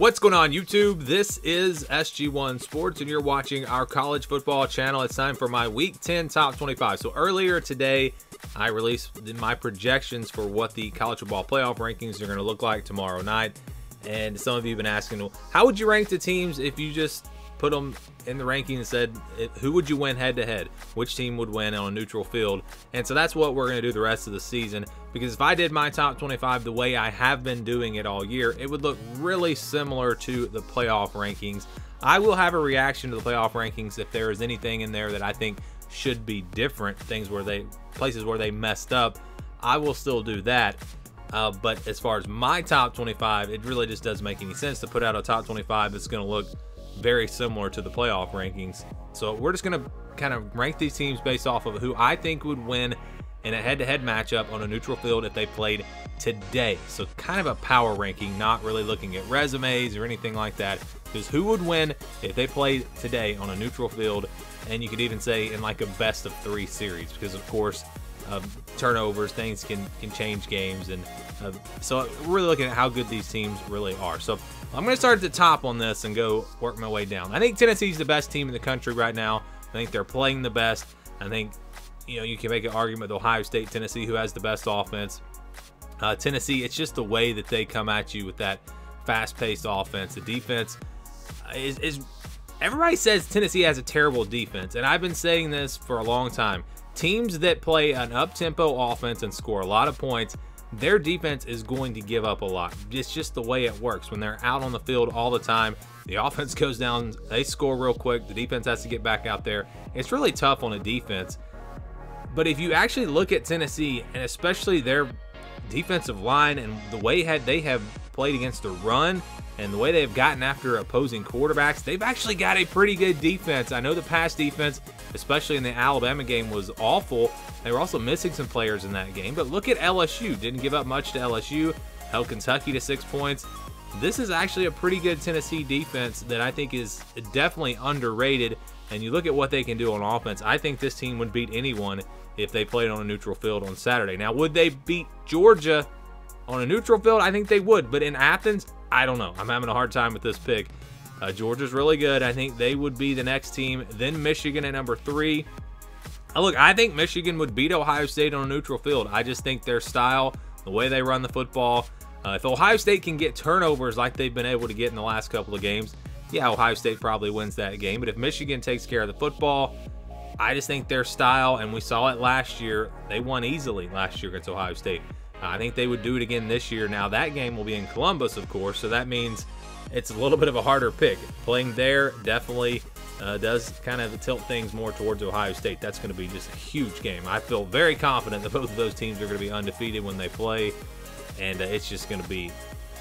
What's going on, YouTube? This is SG1 Sports, and you're watching our college football channel. It's time for my Week 10 Top 25. So earlier today, I released my projections for what the college football playoff rankings are going to look like tomorrow night. And some of you have been asking, well, how would you rank the teams if you just put them in the ranking and said, who would you win head-to-head? Which team would win on a neutral field? And so that's what we're going to do the rest of the season, because if I did my top 25 the way I have been doing it all year, it would look really similar to the playoff rankings. I will have a reaction to the playoff rankings if there is anything in there that I think should be different, places where they messed up. I will still do that. But as far as my top 25, it really just doesn't make any sense to put out a top 25 that's going to look very similar to the playoff rankings. So we're just going to kind of rank these teams based off of who I think would win in a head-to-head matchup on a neutral field if they played today. So kind of a power ranking, not really looking at resumes or anything like that. Because who would win if they played today on a neutral field, and you could even say in like a best-of-3 series, because of course turnovers, things can change games, and so we're really looking at how good these teams really are. So I'm going to start at the top on this and go work my way down. I think Tennessee's the best team in the country right now. I think they're playing the best. I think, you can make an argument with Ohio State, Tennessee, who has the best offense. Tennessee, it's just the way that they come at you with that fast-paced offense. The defense is everybody says Tennessee has a terrible defense, and I've been saying this for a long time. Teams that play an up-tempo offense and score a lot of points, their defense is going to give up a lot. It's just the way it works. When they're out on the field all the time, the offense goes down, they score real quick, the defense has to get back out there. It's really tough on a defense. But if you actually look at Tennessee, and especially their defensive line and the way they have played against the run and the way they've gotten after opposing quarterbacks, they've actually got a pretty good defense. I know the pass defense, especially in the Alabama game, was awful. They were also missing some players in that game. But look at LSU. Didn't give up much to LSU. Held Kentucky to 6 points. This is actually a pretty good Tennessee defense that I think is definitely underrated. And you look at what they can do on offense, I think this team would beat anyone if they played on a neutral field on Saturday. Now, would they beat Georgia on a neutral field? I think they would. But in Athens, I don't know. I'm having a hard time with this pick. Georgia's really good. I think they would be the next team. Then Michigan at number 3. Look, I think Michigan would beat Ohio State on a neutral field. I just think their style, the way they run the football, if Ohio State can get turnovers like they've been able to get in the last couple of games, yeah, Ohio State probably wins that game. But if Michigan takes care of the football, I just think their style, and we saw it last year, they won easily last year against Ohio State. I think they would do it again this year. Now, that game will be in Columbus, of course, so that means it's a little bit of a harder pick. Playing there definitely does kind of tilt things more towards Ohio State. That's going to be just a huge game. I feel very confident that both of those teams are going to be undefeated when they play, and it's just going to be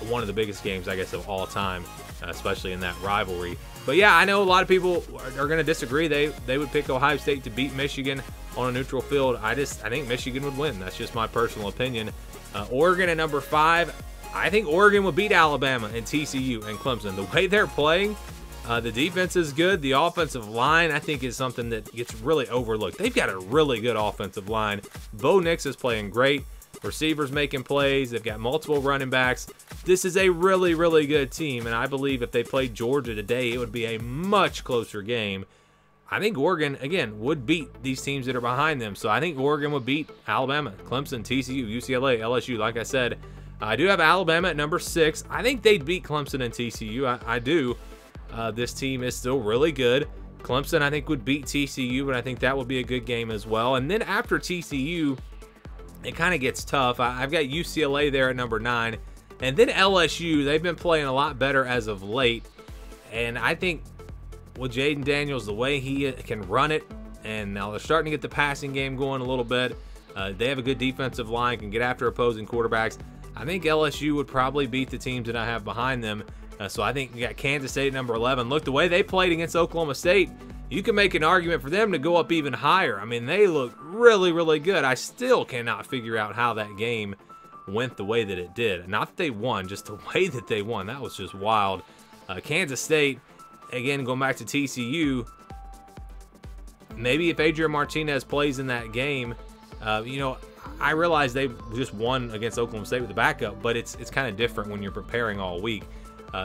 one of the biggest games, I guess, of all time, especially in that rivalry. But yeah, I know a lot of people are going to disagree. They would pick Ohio State to beat Michigan on a neutral field. I think Michigan would win. That's just my personal opinion. Oregon at number 5. I think Oregon would beat Alabama and TCU and Clemson. The way they're playing, the defense is good. The offensive line, I think, is something that gets really overlooked. They've got a really good offensive line. Bo Nix is playing great. Receivers making plays. They've got multiple running backs. This is a really, really good team, and I believe if they played Georgia today, it would be a much closer game. I think Oregon, again, would beat these teams that are behind them. So I think Oregon would beat Alabama, Clemson, TCU, UCLA, LSU. Like I said, I do have Alabama at number 6. I think they'd beat Clemson and TCU. I do. This team is still really good. Clemson, I think, would beat TCU, but I think that would be a good game as well. And then after TCU, it kind of gets tough. I've got UCLA there at number 9. And then LSU, they've been playing a lot better as of late. And I think with Jaden Daniels, the way he can run it, and now they're starting to get the passing game going a little bit. They have a good defensive line, can get after opposing quarterbacks. I think LSU would probably beat the teams that I have behind them. So I think you got Kansas State at number 11. Look, the way they played against Oklahoma State, you can make an argument for them to go up even higher. I mean, they look really, really good. I still cannot figure out how that game went the way that it did. Not that they won, just the way that they won. That was just wild. Kansas State, again, going back to TCU, maybe if Adrian Martinez plays in that game, I realize they just won against Oklahoma State with the backup, but it's kind of different when you're preparing all week.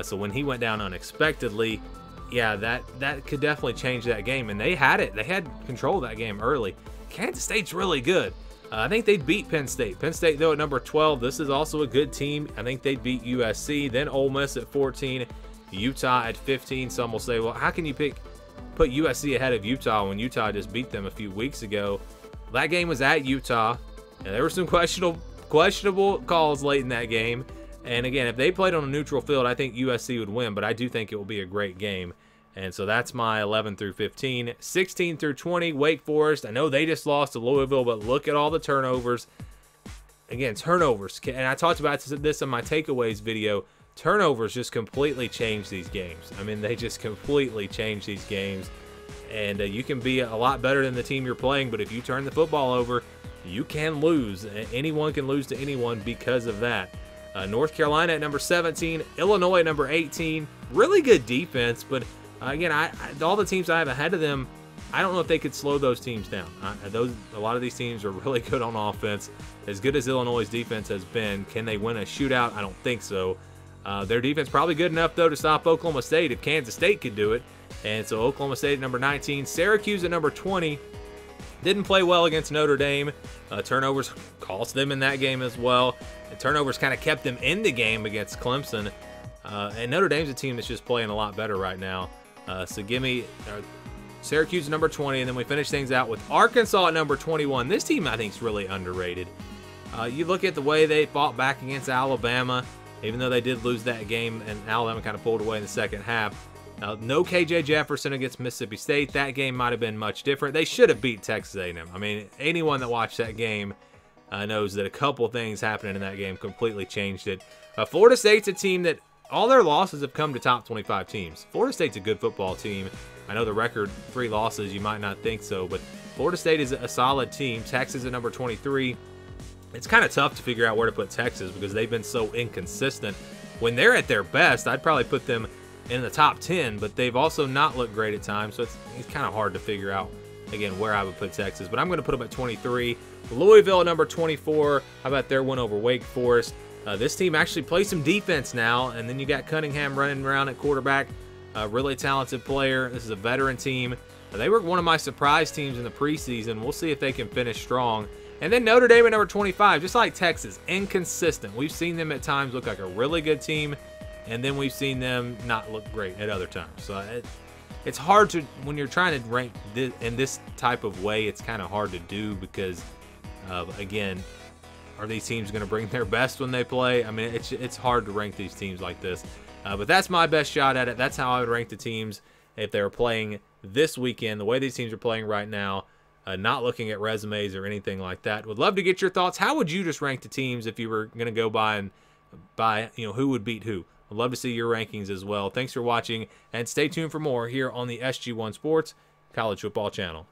So when he went down unexpectedly, yeah, that could definitely change that game. And they had it. They had control of that game early. Kansas State's really good. I think they'd beat Penn State. Penn State, though, at number 12. This is also a good team. I think they'd beat USC. Then Ole Miss at 14. Utah at 15. Some will say, well, how can you put USC ahead of Utah when Utah just beat them a few weeks ago? That game was at Utah, and there were some questionable calls late in that game. And again, if they played on a neutral field, I think USC would win, but I do think it will be a great game. And so that's my 11 through 15. 16 through 20, Wake Forest. I know they just lost to Louisville, but look at all the turnovers. Again, turnovers. And I talked about this in my takeaways video. Turnovers just completely change these games. I mean, they just completely change these games. And you can be a lot better than the team you're playing, but if you turn the football over, you can lose. Anyone can lose to anyone because of that. North Carolina at number 17, Illinois at number 18. Really good defense, but again, all the teams I have ahead of them, I don't know if they could slow those teams down. A lot of these teams are really good on offense. As good as Illinois' defense has been, can they win a shootout? I don't think so. Their defense probably good enough, though, to stop Oklahoma State if Kansas State could do it. And so Oklahoma State at number 19, Syracuse at number 20. Didn't play well against Notre Dame. Turnovers cost them in that game as well. And turnovers kind of kept them in the game against Clemson. And Notre Dame's a team that's just playing a lot better right now. So give me Syracuse at number 20, and then we finish things out with Arkansas at number 21. This team, I think, is really underrated. You look at the way they fought back against Alabama, even though they did lose that game, and Alabama kind of pulled away in the second half. No KJ Jefferson against Mississippi State. That game might have been much different. They should have beat Texas A&M. I mean, anyone that watched that game knows that a couple things happening in that game completely changed it. Florida State's a team that all their losses have come to top 25 teams. Florida State's a good football team. I know the record, 3 losses, you might not think so, but Florida State is a solid team. Texas at number 23. It's kind of tough to figure out where to put Texas because they've been so inconsistent. When they're at their best, I'd probably put them in the top 10, but they've also not looked great at times, so it's kind of hard to figure out, again, where I would put Texas. But I'm going to put them at 23. Louisville at number 24. How about their win over Wake Forest? This team actually plays some defense now, and then you got Cunningham running around at quarterback. Really talented player. This is a veteran team. They were one of my surprise teams in the preseason. We'll see if they can finish strong. And then Notre Dame at number 25, just like Texas, inconsistent. We've seen them at times look like a really good team, and then we've seen them not look great at other times. So it's hard to, when you're trying to rank in this type of way, it's kind of hard to do because, again, are these teams going to bring their best when they play? I mean, it's hard to rank these teams like this. But that's my best shot at it. That's how I would rank the teams if they were playing this weekend, the way these teams are playing right now, not looking at resumes or anything like that. Would love to get your thoughts. How would you just rank the teams if you were going to go by who would beat who? I'd love to see your rankings as well. Thanks for watching, and stay tuned for more here on the SG1 Sports College Football Channel.